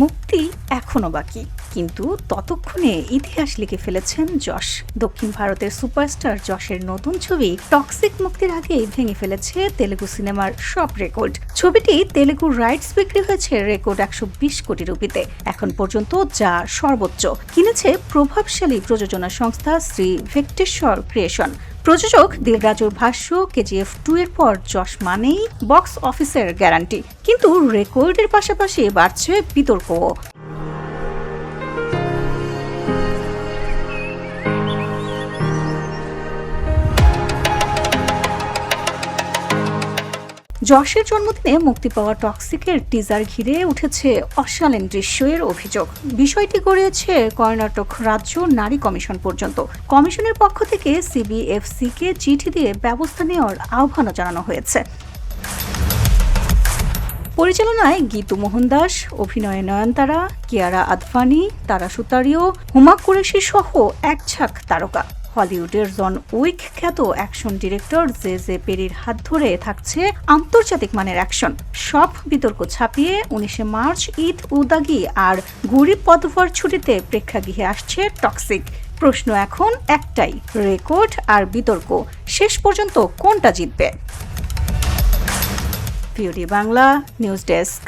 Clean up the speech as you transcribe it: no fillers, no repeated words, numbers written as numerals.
মুক্তি এখনো বাকি, কিন্তু ততক্ষণে ইতিহাস লিখে ফেলেছেন যশ। দক্ষিণ ভারতের সুপারস্টার যশের নতুন ছবি টক্সিক মুক্তির আগেই ভেঙে ফেলেছে তেলেগু সিনেমার সব রেকর্ড। ছবিটি তেলেগু রাইটস বিক্রি হয়েছে রেকর্ড 120 কোটি রুপিতে এখন পর্যন্ত, যা সর্বোচ্চ। কিনেছে প্রভাবশালী প্রযোজনা সংস্থা শ্রী ভেঙ্কটেশ্বর ক্রিয়েশন। প্রযোজক দিলরাজুর ভাষ্য, কেজিএফ 2 এর পর যশ মানেই বক্স অফিসের গ্যারান্টি। কিন্তু রেকর্ডের পাশাপাশি বাড়ছে বিতর্কও। যশের জন্মদিনে মুক্তি পাওয়া টক্সিকের টিজার ঘিরে উঠেছে অশালীন দৃশ্যের অভিযোগ। বিষয়টি গড়িয়েছে কর্ণাটক রাজ্য নারী কমিশন পর্যন্ত। কমিশনের পক্ষ থেকে সিবিএফসিকে চিঠি দিয়ে ব্যবস্থা নেওয়ার আহ্বানও জানানো হয়েছে। পরিচালনায় গীতু মোহন দাস, অভিনয়ে নয়নতারা, কিয়ারা আদভানি, তারা সুতারিও, হুমা কুরেশি সহ এক ঝাঁক তারকা। হলিউডের জন উইক খ্যাত অ্যাকশন ডিরেক্টর জে পেরির হাত ধরে থাকছে আন্তর্জাতিক মানের অ্যাকশন। সব বিতর্ক ছাপিয়ে 19 মার্চ ঈদ উদাগি আর গরিব পদভার ছুটিতে প্রেক্ষাগৃহে আসছে টক্সিক। প্রশ্ন এখন একটাই, রেকর্ড আর বিতর্ক, শেষ পর্যন্ত কোনটা জিতবে? VOD Bangla news desk.